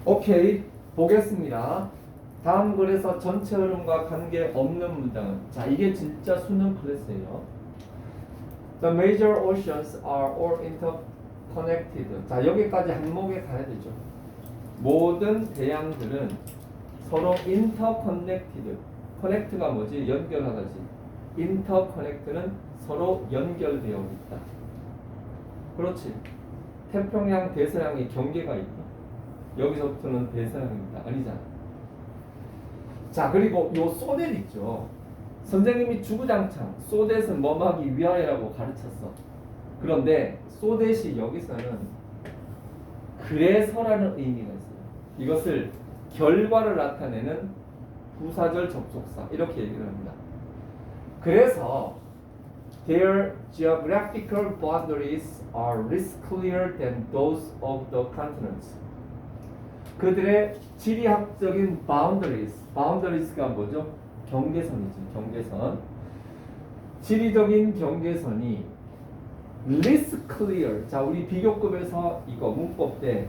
오케이, 보겠습니다. 다음 글에서 전체 흐름과 관계없는 문장은, 자, 이게 진짜 수능 클래스예요. The major oceans are all interconnected. 자, 여기까지 한목에 가야 되죠. 모든 대양들은 서로 interconnected. connect가 뭐지? 연결하다지. interconnect는 서로 연결되어 있다. 그렇지. 태평양, 대서양의 경계가 있다. 여기서부터는 대서양입니다. 아니잖아. 자, 그리고 요 소댓 있죠. 선생님이 주구장창 소댓은 뭐하기 위하여라고 가르쳤어. 그런데 소댓이 여기서는 그래서라는 의미가 있어요. 이것을 결과를 나타내는 부사절 접속사 이렇게 얘기를 합니다. 그래서 their geographical boundaries are less clear than those of the continents. 그들의 지리학적인 boundaries가 뭐죠? 경계선이지, 경계선. 지리적인 경계선이 less clear. 자, 우리 비교급에서 이거 문법 때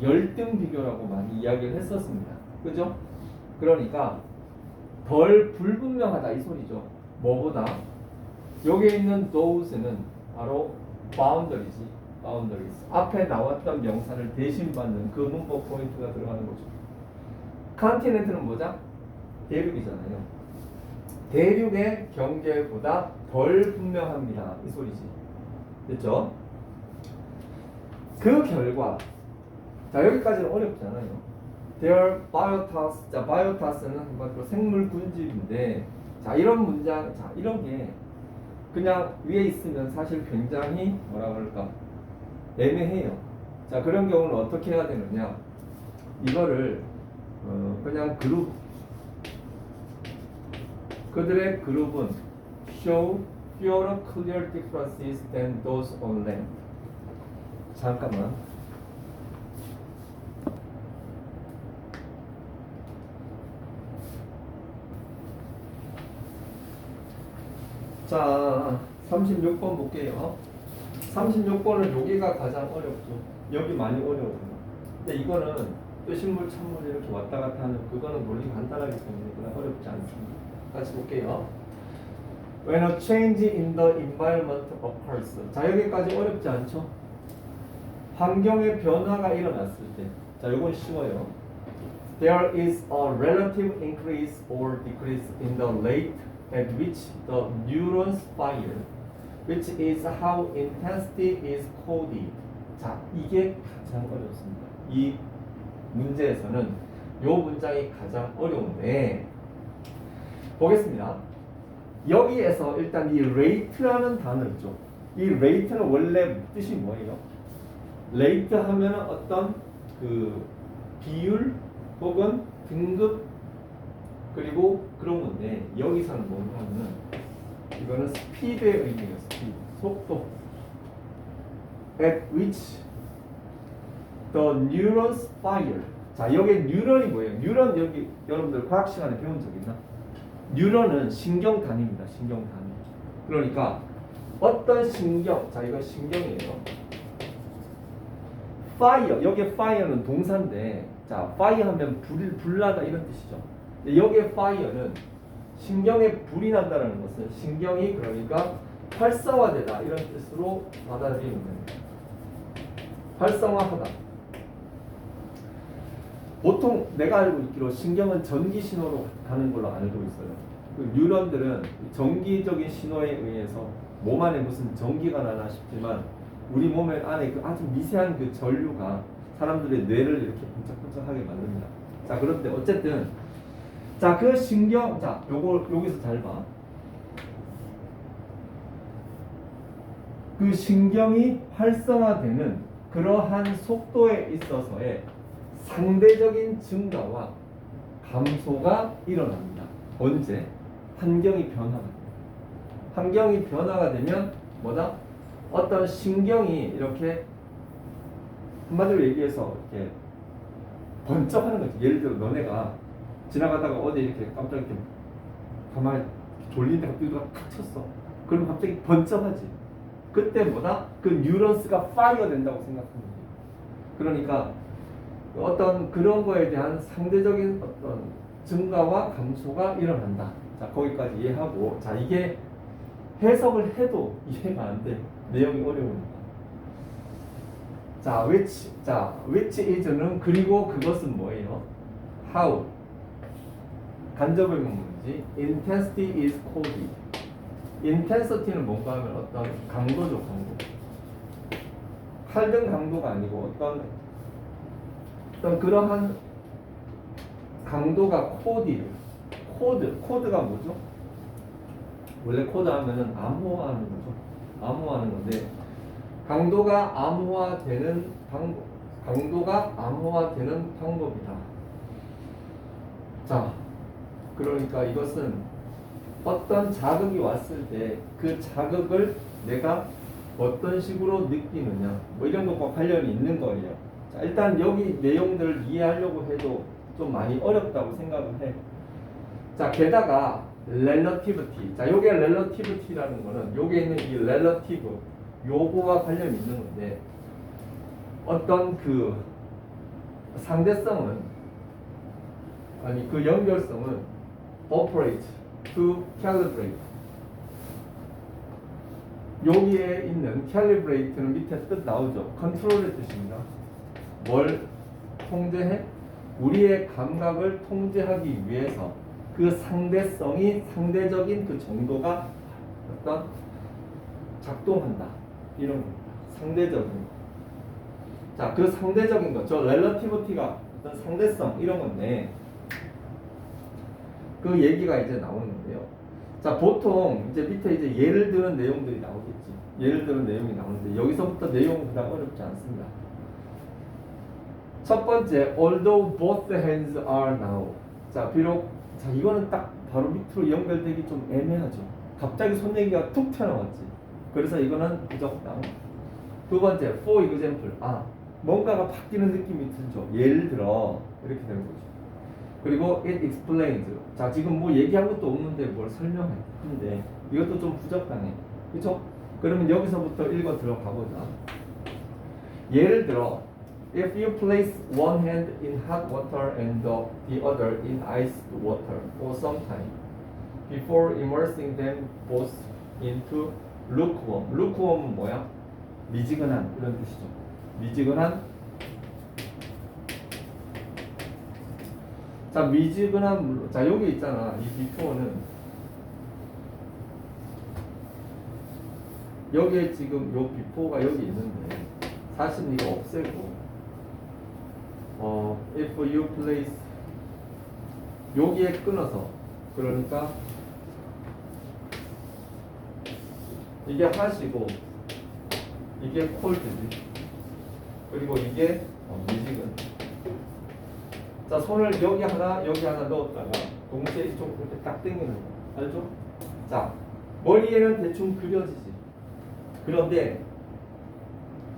열등 비교라고 많이 이야기를 했었습니다. 그죠? 그러니까 덜 불분명하다 이 소리죠. 뭐보다? 여기에 있는 those는 바로 boundaries지. boundaries. 앞에 나왔던 명사를 대신 받는 그 문법 포인트가 들어가는 거죠. 컨티넨트는 뭐죠? 대륙이잖아요. 대륙의 경계보다 덜 분명합니다. 이 소리지. 됐죠? 그 결과, 자, 여기까지는 어렵잖아요. Their biotas, 자, biotas는 한마디로 생물 군집인데, 자, 이런 문장, 자, 이런 게 그냥 위에 있으면 사실 굉장히 뭐라 그럴까 애매해요. 자, 그런 경우는 어떻게 해야 되느냐? 이거를 그냥 그룹, 그들의 그룹은 show fewer clear differences than those on land. 잠깐만. 자, 36번 볼게요. 36번은 여기가 가장 어렵죠. 여기 많이 어려워요. 근데 이거는 뜻인물, 찬물 이렇게 왔다 갔다 하는 그거는 논리 간단하기 때문에 그건 어렵지 않습니다. 같이 볼게요. When a change in the environment occurs. 자, 여기까지 어렵지 않죠? 환경의 변화가 일어났을 때. 자, 이건 쉬워요. There is a relative increase or decrease in the rate at which the neurons fire, which is how intensity is coded. 자, 이게 가장 어렵습니다. 이 문제에서는 이 문장이 가장 어려운데 보겠습니다. 여기에서 일단 이 rate라는 단어 있죠. 이 rate는 원래 뜻이 뭐예요? rate 하면은 어떤 그 비율 혹은 등급 그리고 그런 건데 여기서는 뭐냐면은 이거는 스피드의 의미예요. 스피드, 속도. At which the neurons fire. 자, 여기 뉴런이 뭐예요? 뉴런 여기 여러분들 과학 시간에 배운 적 있나? 뉴런은 신경 단위입니다. 신경 단위. 그러니까 어떤 신경, 자, 이건 신경이에요. fire, 여기 fire는 동사인데, 자, fire 하면 불나다 이런 뜻이죠. 여기에 fire는 신경에 불이 난다는 것은 신경이 그러니까 활성화되다 이런 뜻으로 받아들이는 겁니다. 활성화하다. 보통 내가 알고 있기로 신경은 전기 신호로 가는 걸로 알고 있어요. 그 뉴런들은 전기적인 신호에 의해서 몸 안에 무슨 전기가 나나 싶지만 우리 몸 안에 그 아주 미세한 그 전류가 사람들의 뇌를 이렇게 번쩍번쩍하게 만듭니다. 자, 그런데 어쨌든 자, 그 신경, 자, 요거 여기서 잘 봐. 그 신경이 활성화되는 그러한 속도에 있어서의 상대적인 증가와 감소가 일어납니다. 언제? 환경이 변화가 돼요. 환경이 변화가 되면 뭐다? 어떤 신경이 이렇게 한마디로 얘기해서 이렇게 번쩍하는 거지. 예를 들어 너네가 지나가다가 어디 이렇게 깜짝 이렇게 가만히 졸린데 갑자기 누가 탁 쳤어. 그러면 갑자기 번쩍하지. 그때 뭐다? 그 뉴런스가 파이어 된다고 생각하는 거예요. 그러니까 어떤 그런 거에 대한 상대적인 어떤 증가와 감소가 일어난다. 자, 거기까지 이해하고, 자, 이게 해석을 해도 이해가 안 돼. 내용이 어려우니까. 자, which is는 그리고 그것은 뭐예요? how. 간접의 문문이지. intensity is cold. intensity는 뭔가 하면 어떤 강도죠, 강도. 칼등 강도가 아니고 어떤 그러한 강도가 코드가 뭐죠? 원래 코드 하면은 암호화하는 거죠. 암호화하는 건데 강도가 암호화되는 방법이다. 자, 그러니까 이것은 어떤 자극이 왔을 때 그 자극을 내가 어떤 식으로 느끼느냐 뭐 이런 것과 관련이 있는 거예요. 자, 일단 여기 내용들을 이해하려고 해도 좀 많이 어렵다고 생각을 해. 자, 게다가 relativity. 자, 요게 relativity라는 거는 요게 있는 이 relative 요거와 관련이 있는 건데 어떤 그 상대성은 아니 그 연결성은 operate to calibrate. 여기에 있는 calibrate는 밑에 뜻 나오죠. 컨트롤의 뜻입니다. 뭘 통제해? 우리의 감각을 통제하기 위해서 그 상대적인 그 정도가 어떤 작동한다. 이런 겁니다. 상대적인 거. 자, 그 상대적인 거. 저 relativity가 어떤 상대성 이런 건데 그 얘기가 이제 나오는 건데요. 자, 보통 이제 밑에 이제 예를 드는 내용들이 나오겠지. 예를 드는 내용이 나오는데 여기서부터 내용은 그다음 어렵지 않습니다. 첫 번째, although both hands are now. 자, 비록 자 이거는 딱 바로 밑으로 연결되기 좀 애매하죠. 갑자기 손 얘기가 툭 튀어나왔지. 그래서 이거는 부적당. 두 번째, for example. 뭔가가 바뀌는 느낌이 들죠. 예를 들어 이렇게 되는 거죠. 그리고 it explains. 자, 지금 뭐 얘기한 것도 없는데 뭘 설명해. 근데 이것도 좀 부적당해. 그렇죠? 그러면 여기서부터 읽어 들어가 보자. 예를 들어 if you place one hand in hot water and the other in iced water for some time before immersing them both into lukewarm. lukewarm은 뭐야? 미지근한 이런 뜻이죠. 미지근한. 자, 미지근한 물로. 자, 여기 있잖아. 이 비포는 여기에 지금 요 비포가 여기 있는데 사실 이거 없애고 if you place 여기에 끊어서 그러니까 이게 핫이고 이게 콜드지. 그리고 이게 미지근. 자, 손을 여기 하나 넣었다가 동시에 이쪽 이렇게 딱 당기는 거 알죠? 자, 머리에는 대충 그려지지. 그런데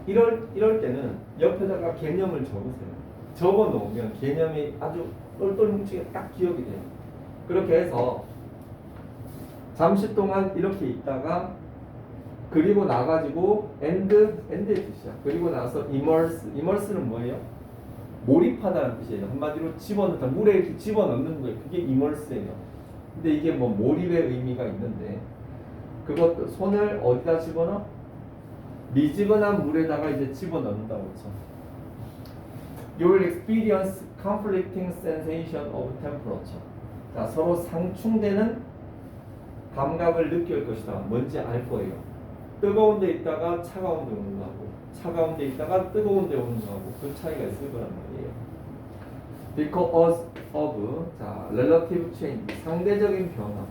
이럴 때는 옆에다가 개념을 적으세요. 적어 놓으면 개념이 아주 똘똘 뭉치게 딱 기억이 돼요. 그렇게 해서 잠시 동안 이렇게 있다가 그리고 나가지고 end의 뜻이야. 그리고 나서 immerse는 뭐예요? 몰입하다는 뜻이에요. 한마디로 집어넣다. 물에 이렇게 집어넣는 거예요. 그게 immerse예요. 근데 이게 뭐 몰입의 의미가 있는데 그것도 손을 어디다 집어넣어? 미지근한 물에다가 이제 집어넣는다고 했죠. You will experience conflicting sensation of temperature. 자, 서로 상충되는 감각을 느낄 것이다. 뭔지 알 거예요. 뜨거운 데 있다가 차가운 데 오는 거하고 차가운 데 있다가 뜨거운 데 오는 거하고 그 차이가 있을 거란 말이에요. Because of 자, relative change 상대적인 변화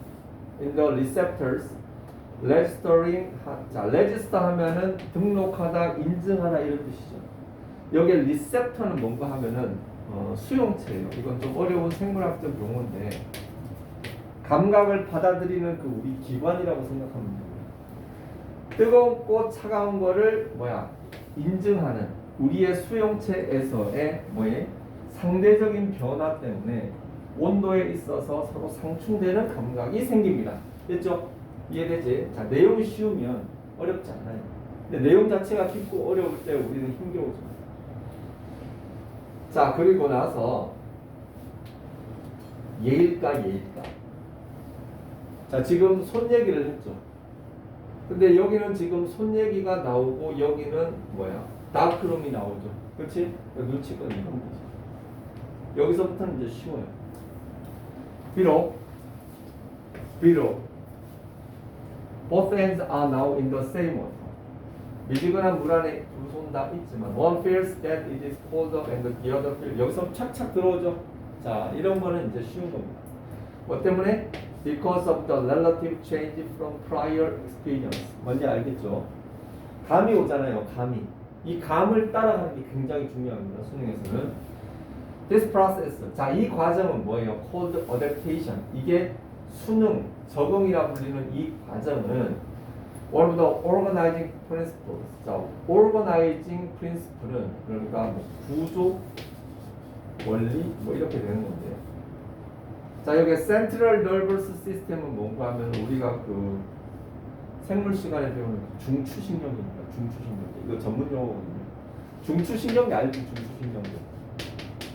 in the receptors registering 자, register 하면은 등록하다, 인증하다 이런 뜻이죠. 여기에 리셉터는 뭔가 하면은 수용체예요. 이건 좀 어려운 생물학적 용어인데 감각을 받아들이는 그 우리 기관이라고 생각하면 돼요. 뜨겁고 차가운 거를 인증하는 우리의 수용체에서의 상대적인 변화 때문에 온도에 있어서 서로 상충되는 감각이 생깁니다. 됐죠? 이해되지? 자, 내용이 쉬우면 어렵지 않아요. 근데 내용 자체가 깊고 어려울 때 우리는 힘겨워져. 자, 그리고 나서 예일까. 자, 지금 손 얘기를 했죠. 근데 여기는 지금 손 얘기가 나오고 여기는 뭐야? 다크룸이 나오죠. 그렇지? 눈치가 이런 거지. 여기서부터는 이제 쉬워요. 비록 both ends are now in the same water. 미지근한 물 안에 두 손 다 있지만 one feels that it is colder and the other feels 여기서 착착 들어오죠. 자, 이런 거는 이제 쉬운 겁니다. 뭐 때문에? Because of the relative change from prior experience. 뭔지 알겠죠? 감이 오잖아요. 감이. 이 감을 따라가는 게 굉장히 중요합니다. 수능에서는. This process. 자, 이 과정은 뭐예요? Called adaptation. 이게 수능, 적응이라 불리는 이 과정은 one of the organizing principles. 자, organizing principle은 그러니까 뭐 구조, 원리 뭐 이렇게 되는 건데요. 자, 여기 central nervous system은 뭔가 하면 우리가 그 생물 시간에 배우는 중추신경입니다. 중추신경. 이거 전문 용어거든요. 중추신경이 알지? 중추신경도.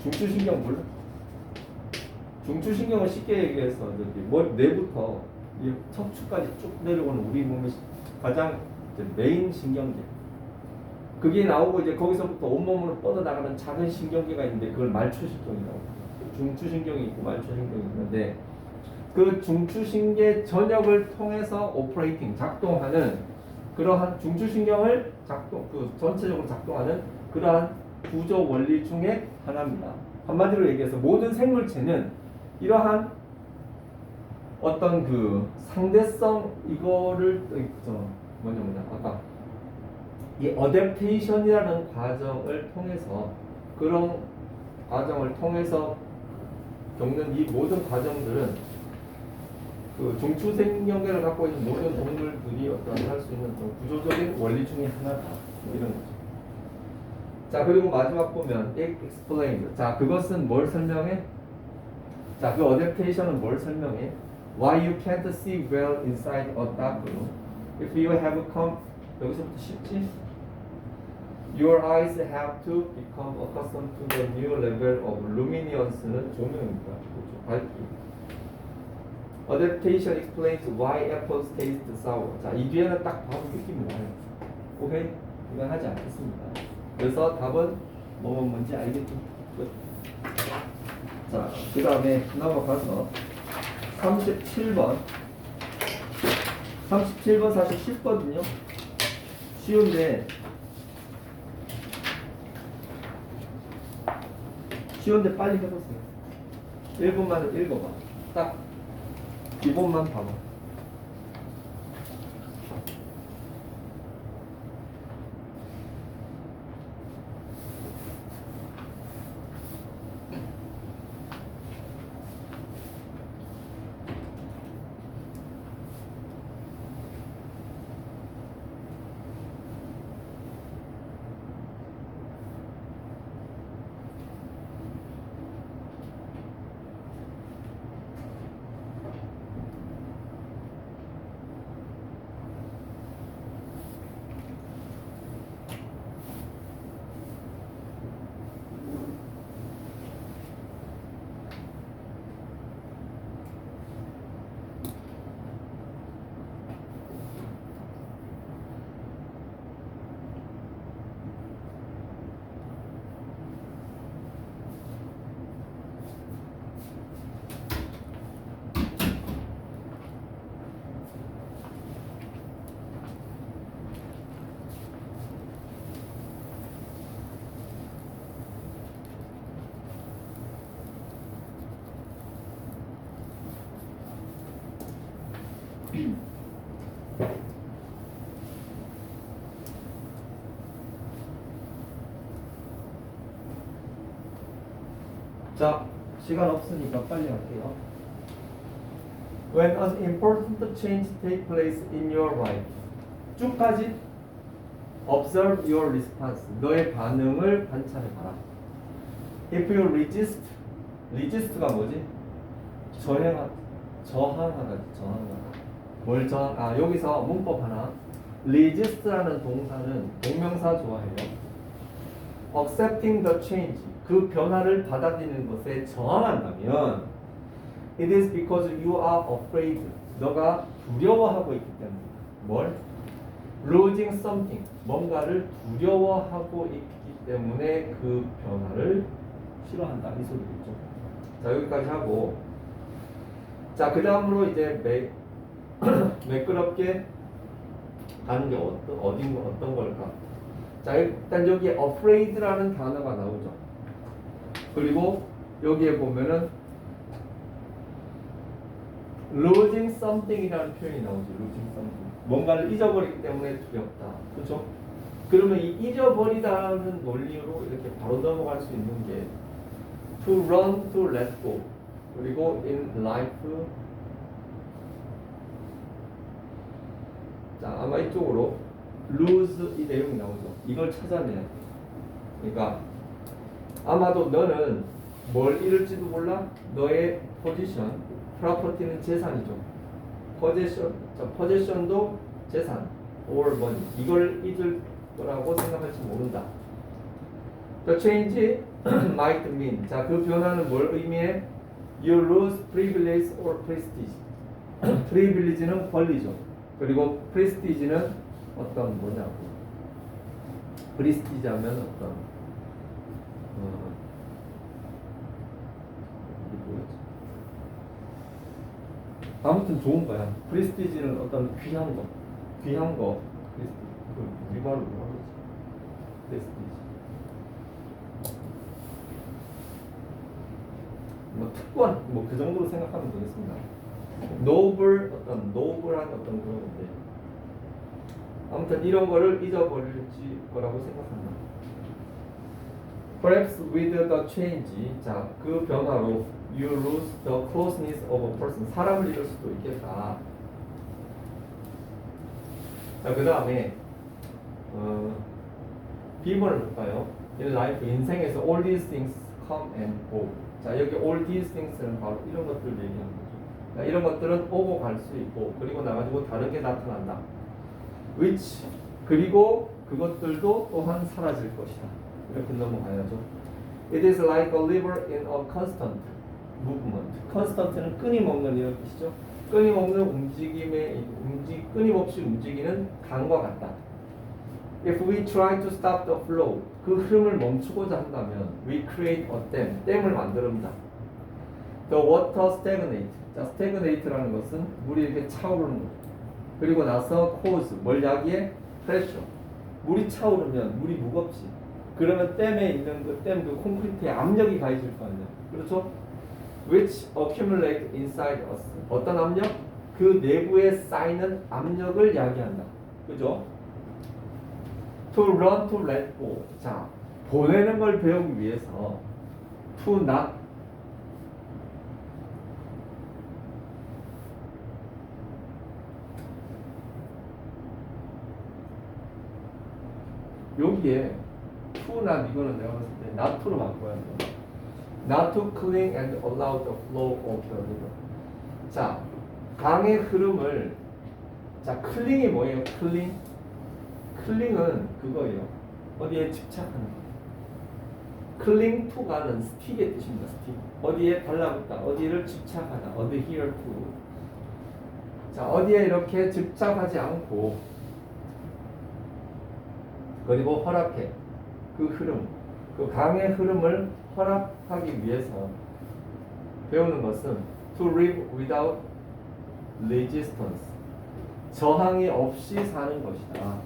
중추신경 몰라? 중추신경은 쉽게 얘기해서 저기 머리 뇌부터 이 척추까지 쭉 내려오는 우리 몸의 가장 메인 신경계. 그게 나오고 이제 거기서부터 온몸으로 뻗어나가는 작은 신경계가 있는데 그걸 말초신경이라고 합니다. 중추신경이 있고 말초신경이 있는데 그 중추신계 전역을 통해서 오퍼레이팅 작동하는 그러한 중추신경을 전체적으로 작동하는 그러한 구조 원리 중에 하나입니다. 한마디로 얘기해서 모든 생물체는 이러한 어떤 그 상대성 이거를 뭐냐 아까 이 어댑테이션이라는 과정을 통해서 그런 과정을 통해서 겪는 이 모든 과정들은 그 중추신경계를 갖고 있는 모든 동물들이 어떤 할 수 있는 구조적인 원리 중에 하나다. 뭐 이런 거죠. 자, 그리고 마지막 보면 explained. 자, 그것은 뭘 설명해? 자, 그 adaptation은 뭘 설명해? Why you can't see well inside a dark room? If you have come 여기서부터 쉽지? Your eyes have to become accustomed to the new level of luminous는 조명입니다. 그렇죠? 밝기. Adaptation explains why apples taste sour. 자, 이 뒤에는 딱 바로 느낌이 와요. 오케이? 이건 하지 않겠습니다. 그래서 답은 뭔지 알겠죠? 끝. 자, 그 다음에 넘어가서 37번. 37번 사실 쉽거든요. 쉬운데 빨리 해보세요. 1분만 읽어봐. 딱 기본만 봐봐. 자, 시간 없으니까 빨리 할게요. When an important change takes place in your life. 쭉까지 observe your response. 너의 반응을 관찰해봐라. If you resist가 뭐지? 저항하다. 뭘 저항? 여기서 문법 하나. resist라는 동사는 동명사 좋아해요. accepting the change, 그 변화를 받아들이는 것에 저항한다면 it is because you are afraid, 너가 두려워하고 있기 때문에. 뭘? losing something, 뭔가를 두려워하고 있기 때문에 그 변화를 싫어한다, 이 소리겠죠. 자, 여기까지 하고, 자, 그 다음으로 이제 매끄럽게 가는 게 어떤 걸까? 자, 일단 여기 afraid라는 단어가 나오죠. 그리고 여기에 보면은 losing something이라는 표현이 나오죠. losing something. 뭔가를 잊어버리기 때문에 두렵다. 그렇죠? 그러면 이 잊어버리다는 논리로 이렇게 바로 넘어갈 수 있는 게 to run, to let go. 그리고 in life. 자, 아마 이쪽으로 lose 이 내용이 나오죠. 이걸 찾아내야 돼. 그러니까 아마도 너는 뭘 잃을지도 몰라. 너의 포지션, 프로퍼티는 재산이죠. 포지션도 재산, or money. 이걸 잊을 거라고 생각할지 모른다. The change might mean. 자, 그 변화는 뭘 의미해? You lose privilege or prestige. privilege는 권리죠. 그리고 prestige는 어떤 뭐냐고. prestige 하면 어떤 아무튼 좋은 거야. 프레스티지는 어떤 귀한 거. 프레스티지. 우리 말로 뭐라 그러지? 프레스티지. 뭐 특권, 뭐 그 정도로 생각하면 되겠습니다. 노블한 어떤 그런 건데. 아무튼 이런 거를 잊어버릴지 거라고 생각한다. Perhaps with the change, 자, 그 변화로 you lose the closeness of a person. 사람을 잃을 수도 있겠다. 자, 그 다음에 B번을 볼까요? In life, 인생에서 all these things come and go. 자, 여기 all these things는 바로 이런 것들을 얘기하는 거죠. 자, 이런 것들은 오고 갈 수 있고, 그리고 나가지고 다른 게 나타난다. which, 그리고 그것들도 또한 사라질 것이다. 이렇게 넘어가야죠. It is like a river in a constant movement. constant는 끊임없는 이런 뜻이죠. 끊임없는 끊임없이 움직이는 강과 같다. If we try to stop the flow, 그 흐름을 멈추고자 한다면 we create a dam, 댐을 만듭니다. The water stagnate. 자, stagnate라는 것은 물이 이렇게 차오르는 거죠. 그리고 나서 cause, 뭘 야기해? pressure. 물이 차오르면 물이 무겁지. 그러면 댐에 있는 그 콘크리트에 압력이 가해질 거 아니에요. 그렇죠? Which accumulate inside us. 어떤 압력? 그 내부에 쌓이는 압력을 야기한다. 그죠? To run, to let go. 자, 보내는 걸 배우기 위해서 to not. 여기에 to not 이거는 내가 봤을 때 not to로 바꿔야 돼. Not to cling and allow the flow of the river. 자, 강의 흐름을, 자, 클링이 뭐예요? 클링? 클링은 그거예요. 어디에 집착하는 거. 클링 to가는 스틱의 뜻입니다. 스틱. 어디에 달라붙다. 어디를 집착하다. adhere to. 자, 어디에 이렇게 집착하지 않고, 그리고 허락해. 그 흐름. 그 강의 흐름을 허락하기 위해서 배우는 것은 to live without resistance. 저항이 없이 사는 것이다.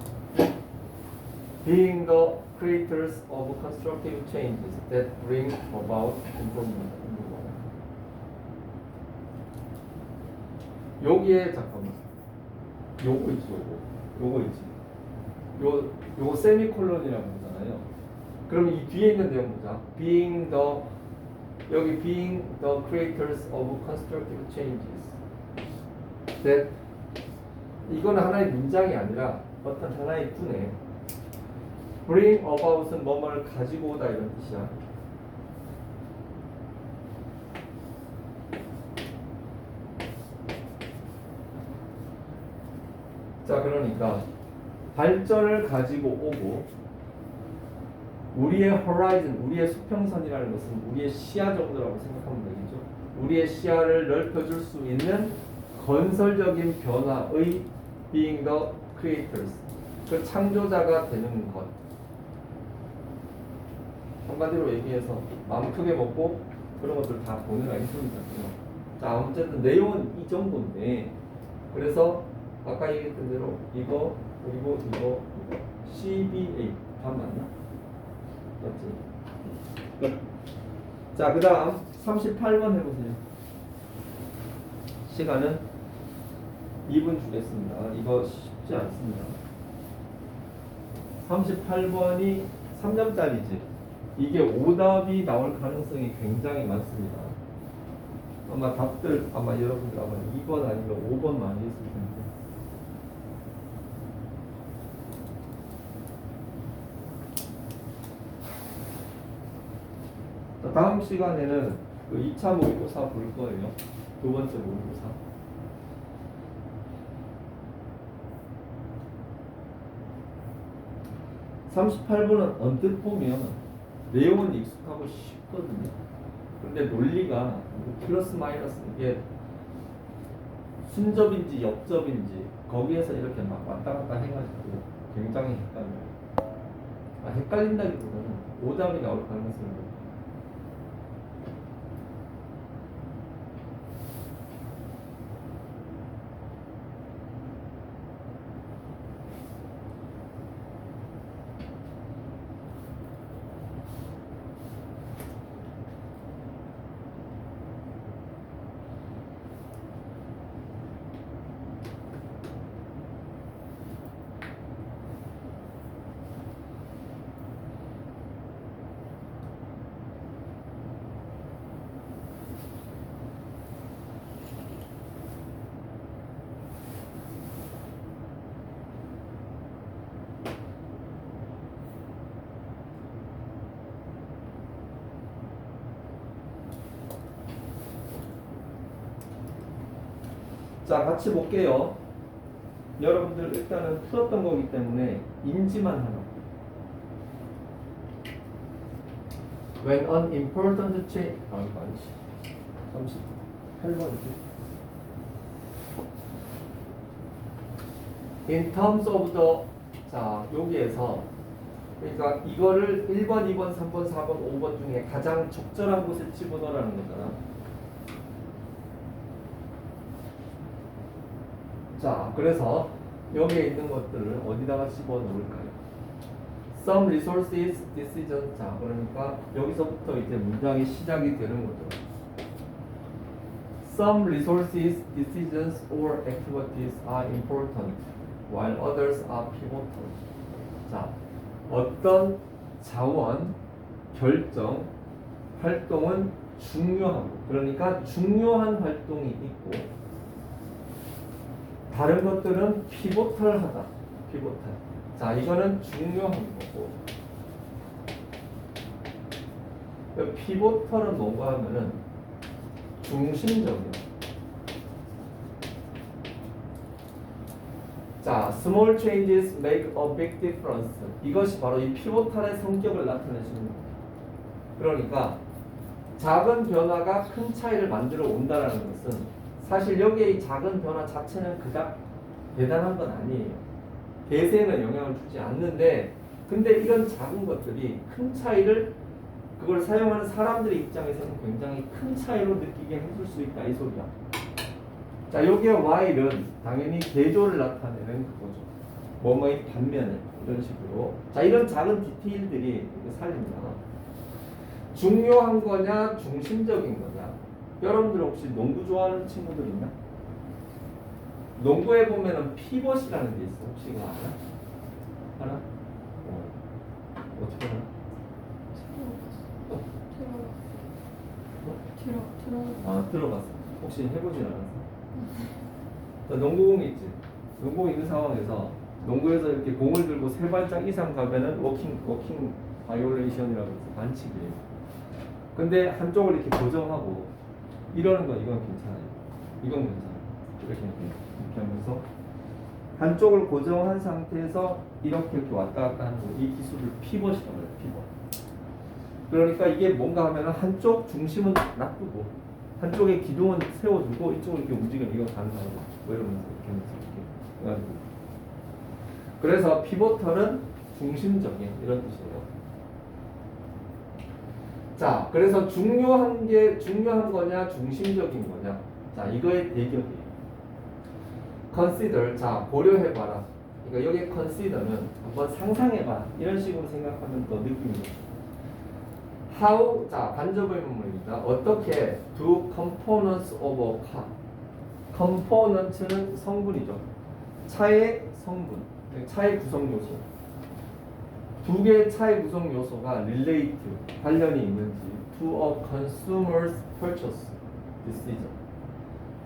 Being the creators of constructive changes that bring about improvement. 여기에 잠깐만. 요거 있지, 요거 있지. 요거 세미콜론이라고 하잖아요. 그럼 이 뒤에 있는 내용 보자. Being the creators of constructive changes. that 이건 하나의 문장이 아니라 어떤 하나의 구네. Bring about은 뭐뭐를 가지고 오다 이런 뜻이야. 자, 그러니까 발전을 가지고 오고 우리의 horizon, 우리의 수평선이라는 것은 우리의 시야 정도라고 생각하면 되겠죠. 우리의 시야를 넓혀줄 수 있는 건설적인 변화의 being the creators, 그 창조자가 되는 것. 한마디로 얘기해서 마음 크게 먹고 그런 것들 다 보내라 이 소리잖아요. 자, 어쨌든 내용은 이 정도인데, 그래서 아까 얘기했던 대로 이거 그리고 이거 CBA 다 맞나? 맞지? 끝. 자, 그 다음 38번 해보세요. 시간은 2분 주겠습니다. 이거 쉽지 않습니다. 38번이 3점짜리지. 이게 오답이 나올 가능성이 굉장히 많습니다. 아마 답들 아마 여러분들 아마 2번 아니면 5번 많이 했을 텐데. 다음 시간에는 그 2차 모의고사 볼 거예요. 두 번째 모의고사. (38번은) 언뜻 보면 내용은 익숙하고 쉽거든요. 근데 논리가 플러스 마이너스 이게 순접인지 역접인지 거기에서 이렇게 막 왔다 갔다 해가지고 굉장히 헷갈려요. 헷갈린다기보다는 오답이 나올 가능성이 높아요. 자, 같이 볼게요. 여러분들 일단은 풀었던 거기 때문에 인지만 하나. When an important change, 이거 아니지. 38번이지. In terms of the, 자, 여기에서 그러니까 이거를 1번, 2번, 3번, 4번, 5번 중에 가장 적절한 곳에 집어넣으라는 거잖아. 자, 그래서 여기에 있는 것들을 어디다가 집어넣을까요? Some resources, decisions. 자, 그러니까 여기서부터 이제 문장이 시작이 되는 거죠. Some resources, decisions, or activities are important, while others are pivotal. 자, 어떤 자원, 결정, 활동은 중요하고, 그러니까 중요한 활동이 있고, 다른 것들은 피보털하다. 피보털. 자, 이거는 중요한 거고. 피보털은 뭔가 하면은 중심적이야. 자, small changes make a big difference. 이것이 바로 이 피보털의 성격을 나타내주는 거예요. 그러니까 작은 변화가 큰 차이를 만들어 온다라는 것은 사실 여기에 이 작은 변화 자체는 그닥 대단한 건 아니에요. 대세에는 영향을 주지 않는데, 근데 이런 작은 것들이 큰 차이를, 그걸 사용하는 사람들의 입장에서는 굉장히 큰 차이로 느끼게 해줄 수 있다 이 소리야. 자, 여기에 while은 당연히 대조를 나타내는 그거죠. 뭐뭐의 반면에 이런 식으로. 자, 이런 작은 디테일들이 살립니다. 중요한 거냐 중심적인 거냐. 여러분들 혹시 농구 좋아하는 친구들 있나? 농구에 보면은 피벗이라는 게 있어. 혹시 이거 알아? 알아? 어떻게 알아? 들어봤어. 혹시 해보진 않았어? 자, 농구공이 있지. 농구공 있는 상황에서 농구에서 이렇게 공을 들고 세 발짝 이상 가면은 워킹 바이올레이션이라고 해서 반칙이에요. 근데 한쪽을 이렇게 고정하고 이러는 건 이건 괜찮아요. 이건 괜찮아요. 이렇게 하면서 한쪽을 고정한 상태에서 이렇게 왔다 갔다 하는 거, 이 기술을 피벗이라고 해요. 피벗. 그러니까 이게 뭔가 하면 한쪽 중심은 놔두고 한쪽에 기둥은 세워두고 이쪽으로 이렇게 움직이면 이거 가능하고 뭐 이러면서 이렇게 해가지고 그래서 피보털은 중심적인 이런 뜻이에요. 자, 그래서 중요한 거냐 중심적인 거냐. 자, 이거의 대격이에요. consider, 자 고려해봐라. 그러니까 여기 consider는 한번 상상해봐. 이런 식으로 생각하면 더 느낌이 좋죠. How, 자 간접의문문입니다. 어떻게 do components of a car. component는 성분이죠. 차의 성분, 차의 구성 요소. 두 개의 차의 구성 요소가 relate, 관련이 있는지 to a consumer's purchase decision.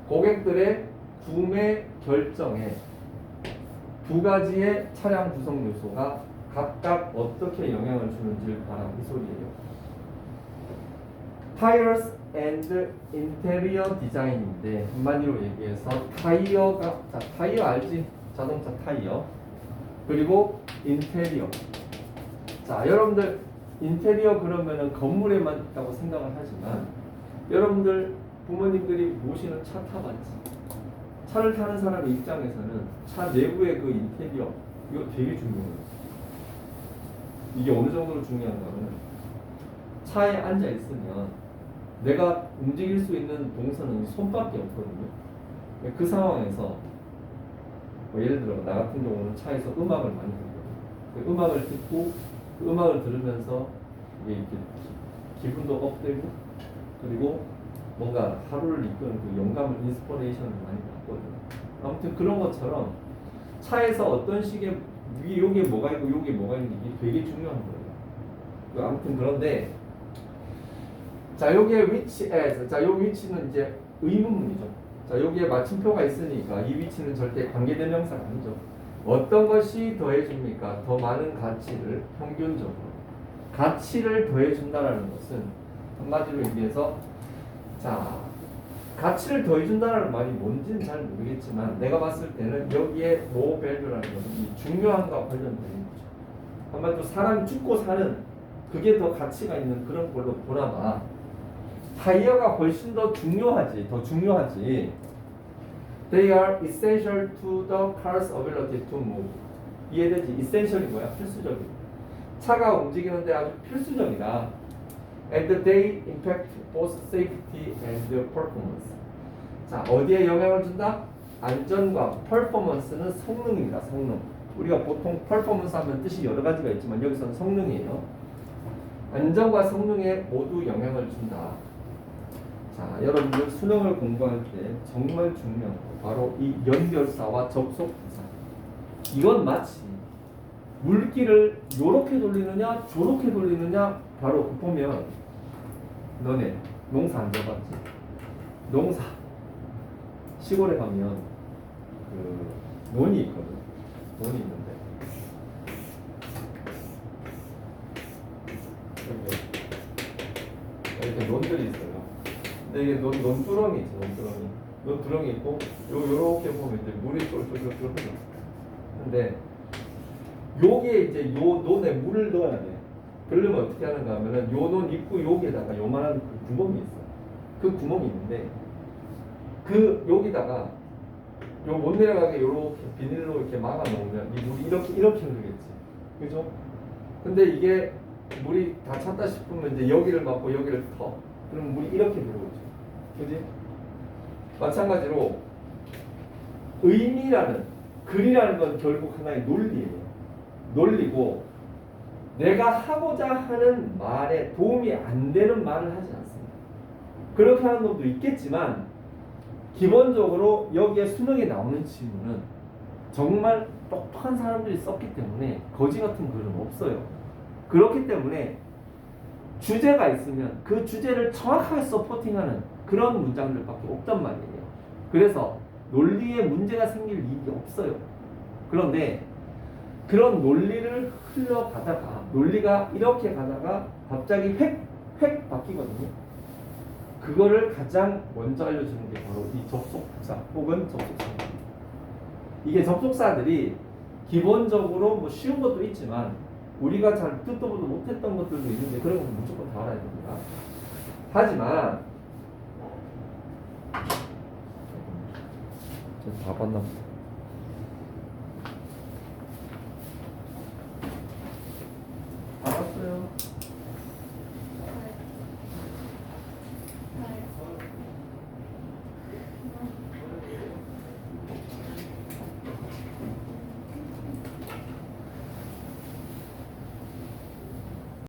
고객들의 구매 결정에 두 가지의 차량 구성 요소가 각각 어떻게 영향을 주는지를 봐라 이 소리예요. Tires and Interior Design인데 한마디로 얘기해서 타이어가 자 타이어 알지? 자동차 타이어 그리고 인테리어. 자 여러분들 인테리어 그러면은 건물에만 있다고 생각을 하지만 여러분들 부모님들이 모시는 차 타봤지? 차를 타는 사람의 입장에서는 차 내부의 그 인테리어 이거 되게 중요해요. 이게 어느 정도로 중요한가면 차에 앉아 있으면 내가 움직일 수 있는 동선은 손밖에 없거든요. 그 상황에서 뭐 예를 들어 나 같은 경우는 차에서 음악을 많이 듣거든요. 음악을 듣고 그 음악을 들으면서 이게 이렇게 기분도 업되고 그리고 뭔가 하루를 이끄는 그 영감을 인스퍼레이션을 많이 받거든요. 아무튼 그런 것처럼 차에서 어떤 식의 요게 뭐가 있고 요게 뭐가 있는 게 되게 중요한 거예요. 아무튼 그런데 자 여기에 which as 자 요 위치는 이제 의문문이죠. 자 여기에 마침표가 있으니까 이 위치는 절대 관계대명사가 아니죠. 어떤 것이 더해줍니까? 더 많은 가치를 평균적으로 가치를 더해준다라는 것은 한마디로 얘기해서 자 가치를 더해준다라는 말이 뭔지는 잘 모르겠지만 내가 봤을 때는 여기에 more value라는 것은 이 중요함과 관련된 거죠. 한마디로 사람이 죽고 사는 그게 더 가치가 있는 그런 걸로 보나마 타이어가 훨씬 더 중요하지. They are essential to the car's ability to move. 이해되지? essential이 뭐야? 필수적이야. 차가 움직이는데 아주 필수적이다. And they impact both safety and performance. 자, 어디에 영향을 준다? 안전과 performance는 성능입니다. 성능. 우리가 보통 performance 하면 뜻이 여러 가지가 있지만 여기서는 성능이에요. 안전과 성능에 모두 영향을 준다. 자, 여러분들 수능을 공부할 때 정말 중요한 거 바로 이 연결사와 접속부사. 이건 마치 물기를 요렇게 돌리느냐 저렇게 돌리느냐 바로 보면 너네 농사 안 져봤지? 농사 시골에 가면 그 논이 있거든. 논이 있는데 이렇게 논들이 있어요. 근데 이게 논두렁이 있어. 논두렁이 있고 요렇게 보면 이제 물이 쫄쫄쫄쫄 흘러. 근데 요게 이제 요 논에 물을 넣어야 돼. 그러려면 어떻게 하는가 하면은 요 논 입구 여기에다가 요만한 그 구멍이 있어. 그 구멍이 있는데 그 여기다가 요 못 내려가게 요렇게 비닐로 이렇게 막아 놓으면 이 물이 이렇게 흐르겠지. 그죠? 근데 이게 물이 다 찼다 싶으면 이제 여기를 막고 여기를 터. 그럼 물이 이렇게 들어오죠. 그지? 마찬가지로 의미라는 글이라는 건 결국 하나의 논리예요. 논리고 내가 하고자 하는 말에 도움이 안 되는 말을 하지 않습니다. 그렇게 하는 놈도 있겠지만 기본적으로 여기에 수능에 나오는 질문은 정말 똑똑한 사람들이 썼기 때문에 거지 같은 글은 없어요. 그렇기 때문에 주제가 있으면 그 주제를 정확하게 서포팅하는 그런 문장들밖에 없단 말이에요. 그래서 논리에 문제가 생길 일이 없어요. 그런데 그런 논리를 흘러가다가 논리가 이렇게 가다가 갑자기 획 바뀌거든요. 그거를 가장 먼저 알려주는 게 바로 이 접속부사 혹은 접속사입니다. 이게 접속사들이 기본적으로 뭐 쉬운 것도 있지만 우리가 잘 듣도 보도 못했던 것들도 있는데 그런 건 무조건 다 알아야 됩니다. 하지만 다 봤나 보다.